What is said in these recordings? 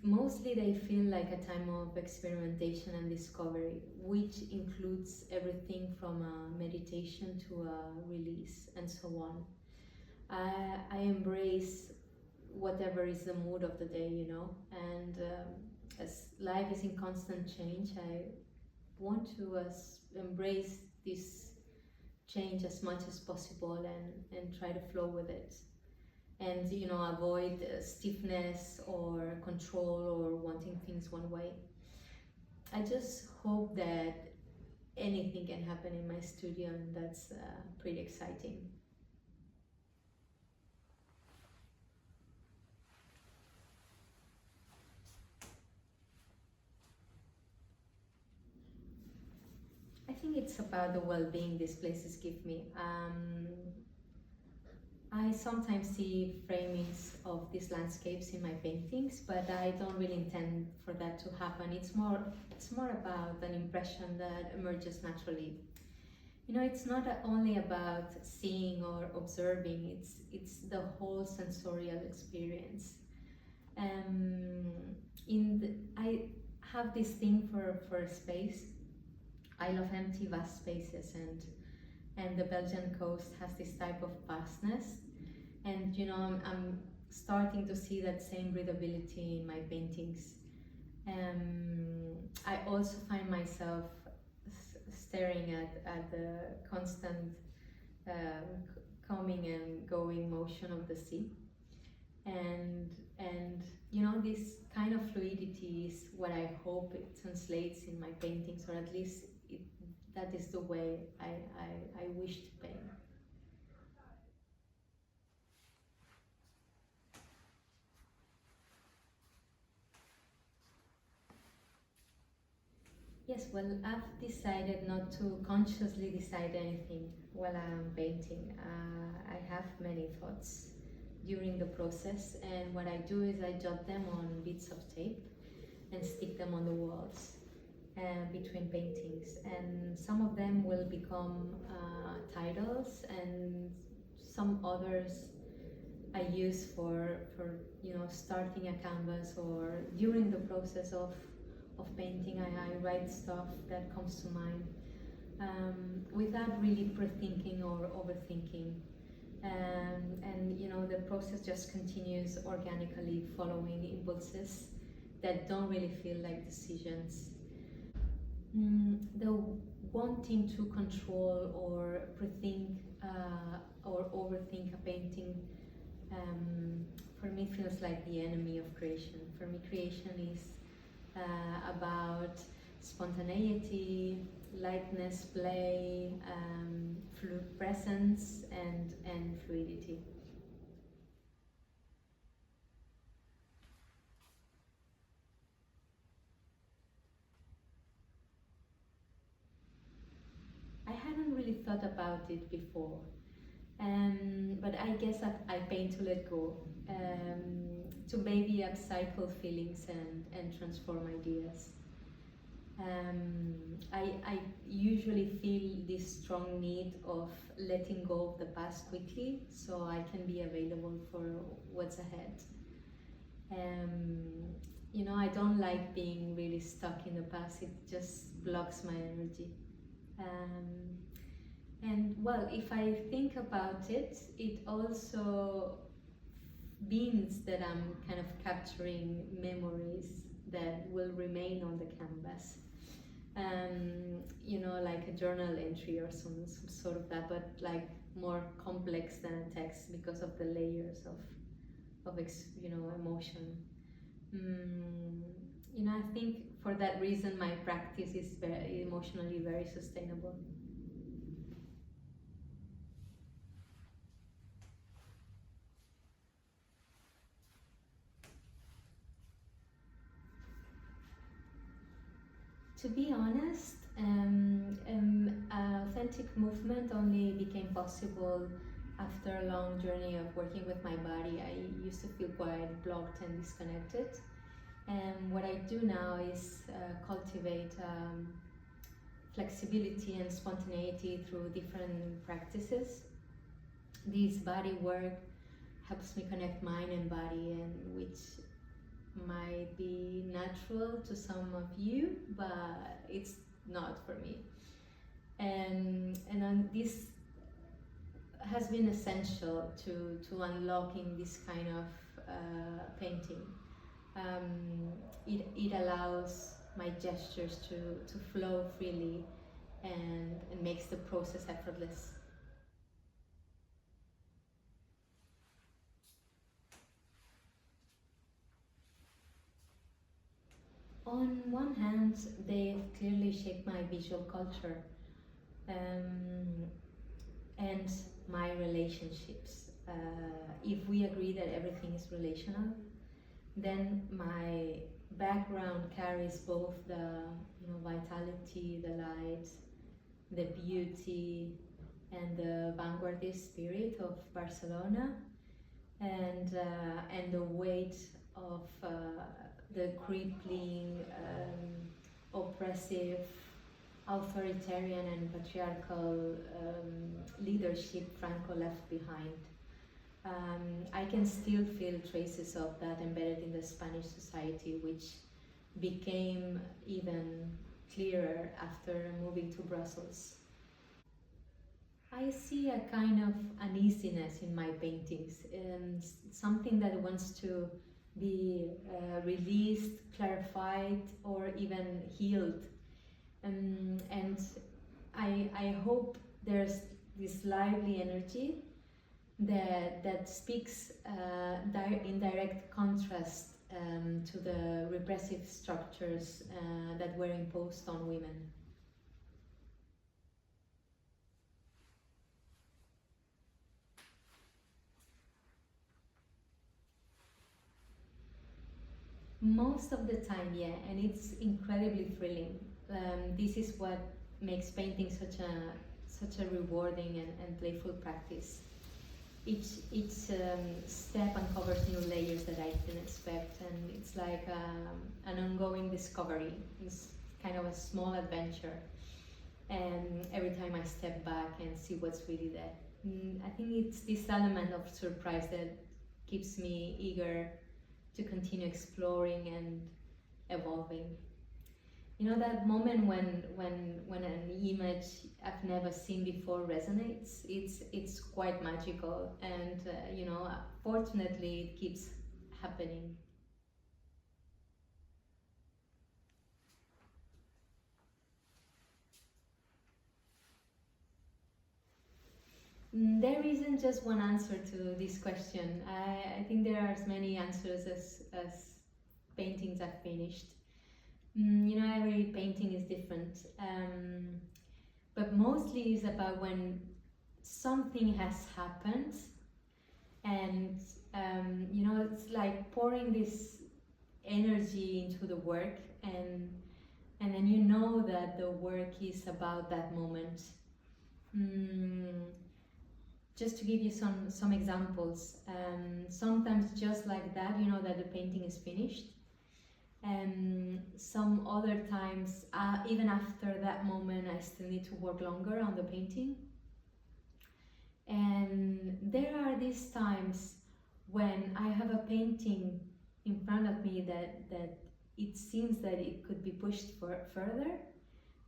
Mostly they feel like a time of experimentation and discovery, which includes everything from a meditation to a release and so on. I embrace whatever is the mood of the day, and as life is in constant change, I want to embrace this change as much as possible and try to flow with it, and avoid stiffness or control or wanting things one way. I just hope that anything can happen in my studio, and that's pretty exciting. I think it's about the well-being these places give me. I sometimes see framings of these landscapes in my paintings, but I don't really intend for that to happen. It's more about an impression that emerges naturally. It's not only about seeing or observing, it's the whole sensorial experience. I have this thing for space. I love empty, vast spaces, and the Belgian coast has this type of vastness. And I'm starting to see that same breathability in my paintings. I also find myself staring at the constant coming and going motion of the sea, and this kind of fluidity is what I hope it translates in my paintings, or at least that is the way I wish to paint. Yes, well, I've decided not to consciously decide anything while I'm painting. I have many thoughts during the process, and what I do is I jot them on bits of tape and stick them on the walls between paintings, and some of them will become titles, and some others I use for starting a canvas, or during the process of painting. I write stuff that comes to mind without really pre-thinking or overthinking, and the process just continues organically, following impulses that don't really feel like decisions. The wanting to control or pre-think or overthink a painting, for me, feels like the enemy of creation. For me, creation is about spontaneity, lightness, play, presence, and fluidity. I hadn't really thought about it before, but I guess I paint to let go, to maybe upcycle feelings and transform ideas. I usually feel this strong need of letting go of the past quickly so I can be available for what's ahead. I don't like being really stuck in the past, it just blocks my energy. And well, if I think about it, it also means that I'm kind of capturing memories that will remain on the canvas. Like a journal entry or some sort of that, but like more complex than a text because of the layers of emotion. I think for that reason my practice is very emotionally very sustainable. To be honest, authentic movement only became possible after a long journey of working with my body. I used to feel quite blocked and disconnected. And what I do now is cultivate flexibility and spontaneity through different practices. This body work helps me connect mind and body, and which might be natural to some of you, but it's not for me. And this has been essential to unlocking this kind of painting. It allows my gestures to flow freely, and makes the process effortless. On one hand, they've clearly shaped my visual culture, um, and my relationships. If we agree that everything is relational, then my background carries both the vitality, the light, the beauty, and the vanguardist spirit of Barcelona, and the weight of the crippling, oppressive, authoritarian and patriarchal leadership Franco left behind. I can still feel traces of that embedded in the Spanish society, which became even clearer after moving to Brussels. I see a kind of uneasiness in my paintings, something that wants to be released, clarified, or even healed. And I hope there's this lively energy that speaks in direct contrast to the repressive structures that were imposed on women. Most of the time, yeah, and it's incredibly thrilling. This is what makes painting such a rewarding and playful practice. Each step uncovers new layers that I didn't expect, and it's like an ongoing discovery. It's kind of a small adventure, and every time I step back and see what's really there. I think it's this element of surprise that keeps me eager to continue exploring and evolving. You know, that moment when an image I've never seen before resonates, it's quite magical, and fortunately it keeps happening. There isn't just one answer to this question. I think there are as many answers as paintings I've finished. Every painting is different, but mostly it's about when something has happened, and it's like pouring this energy into the work, and then you know that the work is about that moment. Just to give you some examples, sometimes just like that, you know that the painting is finished, and some other times, even after that moment, I still need to work longer on the painting. And there are these times when I have a painting in front of me that it seems that it could be pushed further,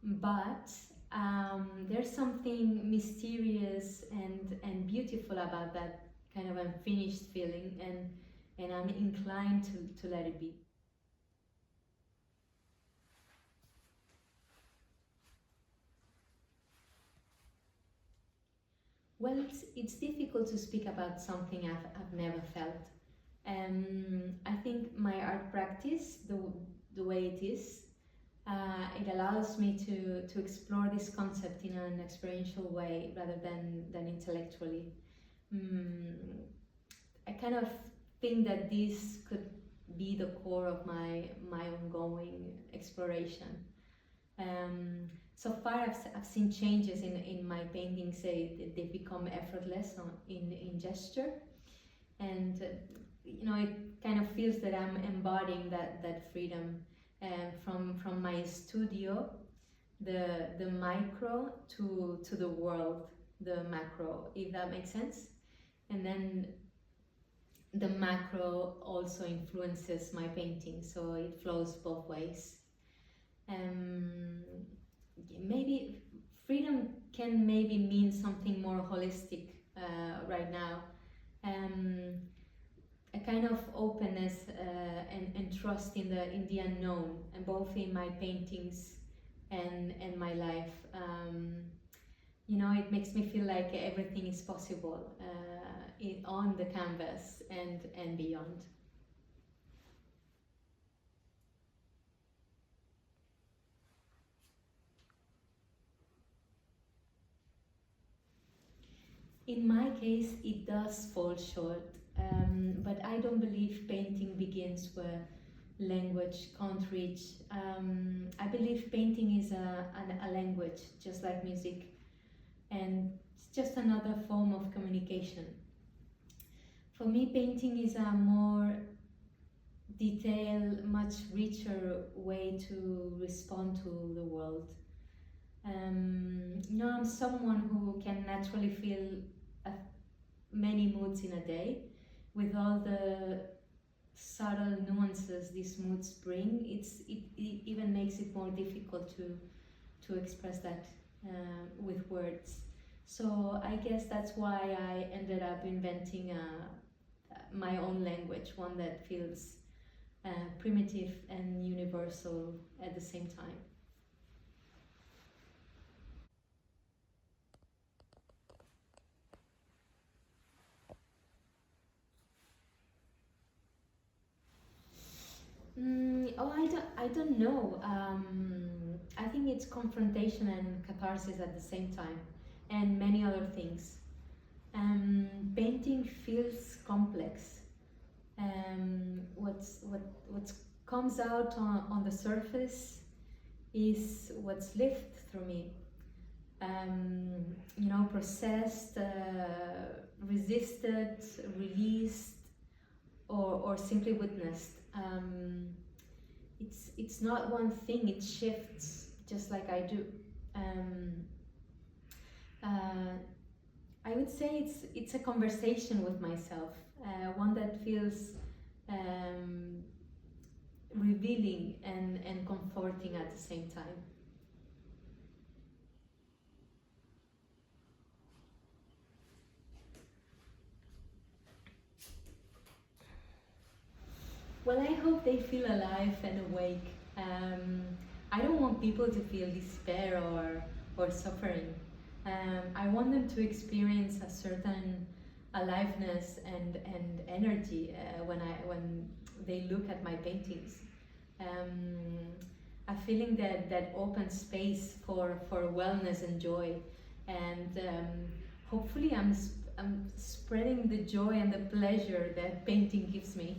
but there's something mysterious and beautiful about that kind of unfinished feeling, and I'm inclined to let it be. Well, it's difficult to speak about something I've never felt. I think my art practice, the way it is, it allows me to explore this concept in an experiential way rather than intellectually. I kind of think that this could be the core of my ongoing exploration. So far, I've seen changes in my paintings. They become effortless in gesture, and it kind of feels that I'm embodying that freedom, from my studio, the micro, to the world, the macro, if that makes sense. And then the macro also influences my painting, so it flows both ways. Um, Maybe freedom can maybe mean something more holistic right now. Um, a kind of openness and trust in the unknown, and both in my paintings and my life. You know, it makes me feel like everything is possible on the canvas and beyond. In my case, it does fall short, but I don't believe painting begins where language can't reach. I believe painting is a language, just like music, and it's just another form of communication. For me, painting is a more detailed, much richer way to respond to the world. You know, I'm someone who can naturally feel a, many moods in a day, with all the subtle nuances these moods bring. It even makes it more difficult to express that with words. So I guess that's why I ended up inventing my own language, one that feels primitive and universal at the same time. I don't know. I think it's confrontation and catharsis at the same time, and many other things. Painting feels complex. What comes out on the surface is what's lived through me. You know, processed, resisted, released, or simply witnessed. It's not one thing, it shifts just like I do. Um, uh, I would say it's a conversation with myself, one that feels um, revealing and comforting at the same time. Well, I hope they feel alive and awake. Um, I don't want people to feel despair or suffering. I want them to experience a certain aliveness and energy when they look at my paintings. Um, a feeling that opens space for wellness and joy, and hopefully I'm spreading the joy and the pleasure that painting gives me.